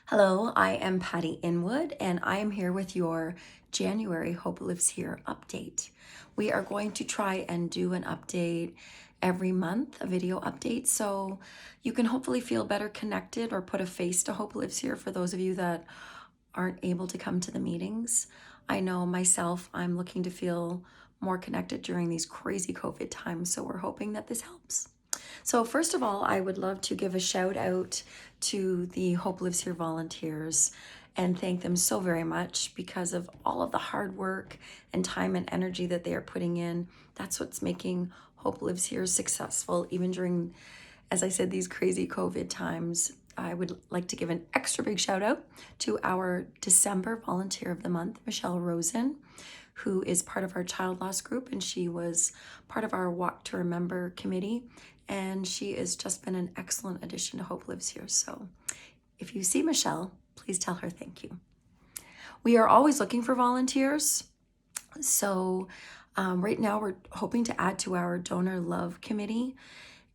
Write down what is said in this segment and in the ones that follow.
Hello, I am Patty Inwood, and I am here with your January Hope Lives Here update. We are going to try and do an update every month, a video update, so you can hopefully feel better connected or put a face to Hope Lives Here for those of you that aren't able to come to the meetings. I know myself, I'm looking to feel more connected during these crazy COVID times, so we're hoping that this helps. So first of all, I would love to give a shout out to the Hope Lives Here volunteers and thank them so very much because of all of the hard work and time and energy that they are putting in. That's what's making Hope Lives Here successful, even during, as I said, these crazy COVID times. I would like to give an extra big shout out to our December Volunteer of the Month, Michelle Rosen, who is part of our child loss group, and she was part of our Walk to Remember committee, and she has just been an excellent addition to Hope Lives Here. So if you see Michelle, please tell her thank you. We are always looking for volunteers. So right now we're hoping to add to our Donor Love Committee.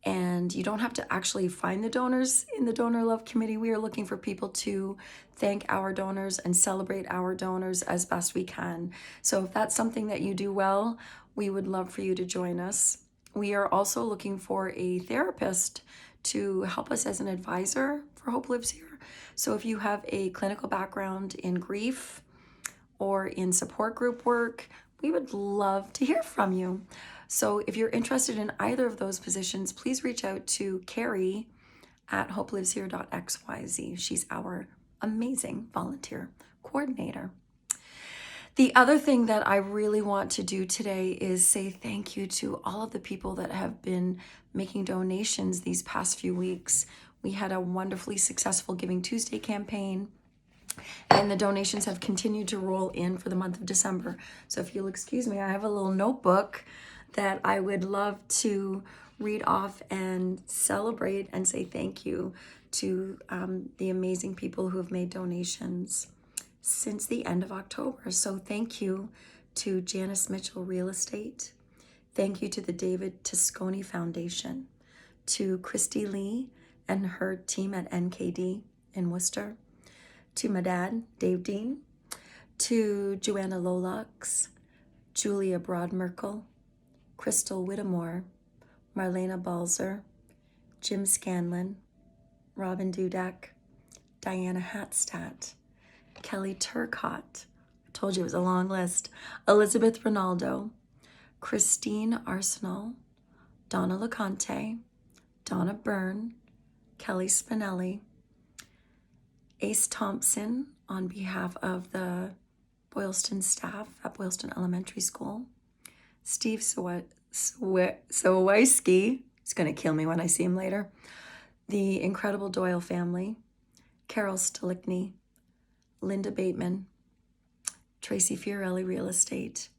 And you don't have to actually find the donors in the Donor Love Committee. We are looking for people to thank our donors and celebrate our donors as best we can. So if that's something that you do well, we would love for you to join us. We are also looking for a therapist to help us as an advisor for Hope Lives Here. So if you have a clinical background in grief or in support group work, we would love to hear from you. So if you're interested in either of those positions, please reach out to Carrie at hopeliveshere.xyz. She's our amazing volunteer coordinator. The other thing that I really want to do today is say thank you to all of the people that have been making donations these past few weeks. We had a wonderfully successful Giving Tuesday campaign, and the donations have continued to roll in for the month of December. So if you'll excuse me, I have a little notebook that I would love to read off and celebrate and say thank you to the amazing people who have made donations since the end of October. So thank you to Janice Mitchell Real Estate. Thank you to the David Tosconi Foundation, to Christy Lee and her team at NKD in Worcester, to my dad, Dave Dean, to Joanna Lolux, Julia Broadmerkel, Crystal Whittemore, Marlena Balzer, Jim Scanlon, Robin Dudek, Diana Hatstadt, Kelly Turcott, I told you it was a long list, Elizabeth Ronaldo, Christine Arsenal, Donna LeConte, Donna Byrne, Kelly Spinelli, Ace Thompson on behalf of the Boylston staff at Boylston Elementary School, Steve Sawaysky, he's going to kill me when I see him later, the incredible Doyle family, Carol Stolickney, Linda Bateman, Tracy Fiorelli Real Estate,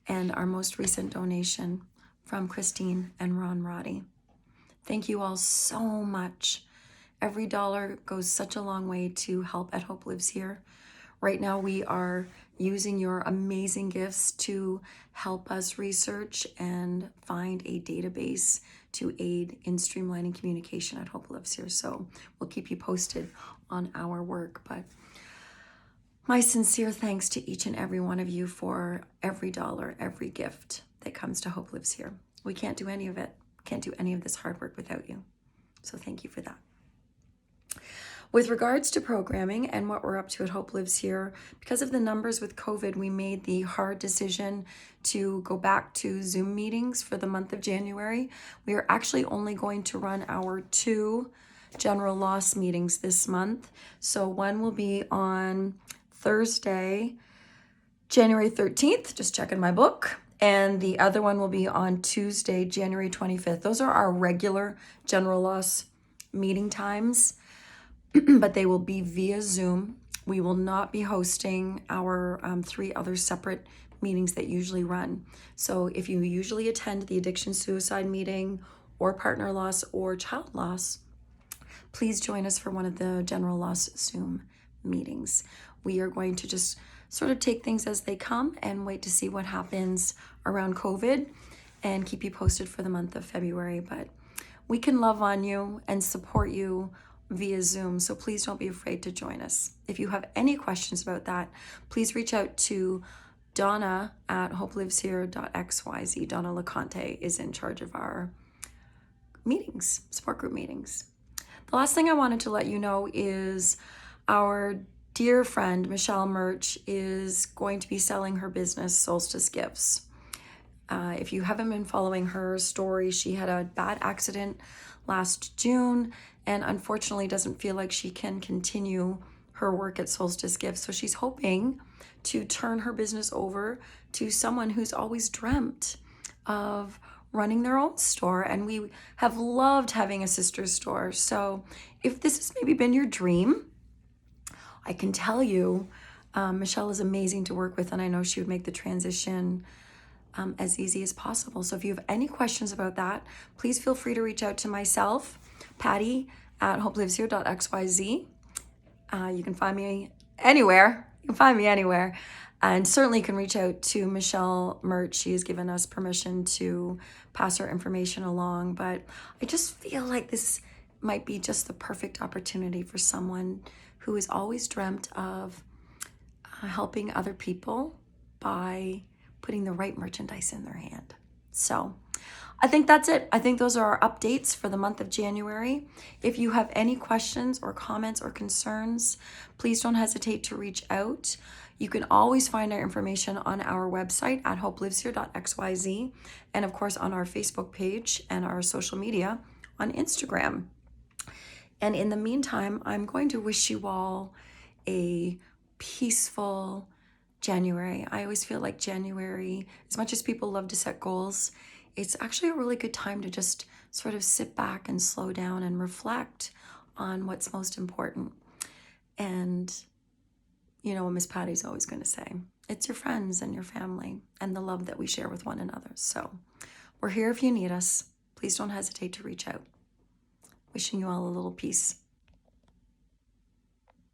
and our most recent donation from Christine and Ron Roddy. Thank you all so much. Every dollar goes such a long way to help at Hope Lives Here. Right now we are using your amazing gifts to help us research and find a database to aid in streamlining communication at Hope Lives Here. So we'll keep you posted on our work. But my sincere thanks to each and every one of you for every dollar, every gift that comes to Hope Lives Here. We can't do any of it, can't do any of this hard work without you. So thank you for that. With regards to programming and what we're up to at Hope Lives Here, because of the numbers with COVID, we made the hard decision to go back to Zoom meetings for the month of January. We are actually only going to run our 2 general loss meetings this month. So one will be on Thursday, January 13th, just checking my book, and the other one will be on Tuesday, January 25th. Those are our regular general loss meeting times. But they will be via Zoom. We will not be hosting our 3 other separate meetings that usually run. So if you usually attend the addiction suicide meeting or partner loss or child loss, please join us for one of the general loss Zoom meetings. We are going to just sort of take things as they come and wait to see what happens around COVID and keep you posted for the month of February. But we can love on you and support you via Zoom. So please don't be afraid to join us. If you have any questions about that, please reach out to Donna at hopeliveshere.xyz. Donna LeConte is in charge of our meetings, support group meetings. The last thing I wanted to let you know is our dear friend Michelle Murch is going to be selling her business, Solstice Gifts. If you haven't been following her story, she had a bad accident last June and unfortunately doesn't feel like she can continue her work at Solstice Gifts. So she's hoping to turn her business over to someone who's always dreamt of running their own store. And we have loved having a sister store. So if this has maybe been your dream, I can tell you, Michelle is amazing to work with, and I know she would make the transition as easy as possible. So if you have any questions about that, please feel free to reach out to myself, Patty at hopeliveshere.xyz. You can find me anywhere. And certainly you can reach out to Michelle Murch. She has given us permission to pass her information along. But I just feel like this might be just the perfect opportunity for someone who has always dreamt of helping other people by putting the right merchandise in their hand. So I think that's it. I think those are our updates for the month of January. If you have any questions or comments or concerns, please don't hesitate to reach out. You can always find our information on our website at hopeliveshere.xyz, and of course on our Facebook page and our social media on Instagram. And in the meantime, I'm going to wish you all a peaceful January. I always feel like January, as much as people love to set goals, it's actually a really good time to just sort of sit back and slow down and reflect on what's most important. And you know what Miss Patty's always going to say, it's your friends and your family and the love that we share with one another. So we're here if you need us. Please don't hesitate to reach out. Wishing you all a little peace.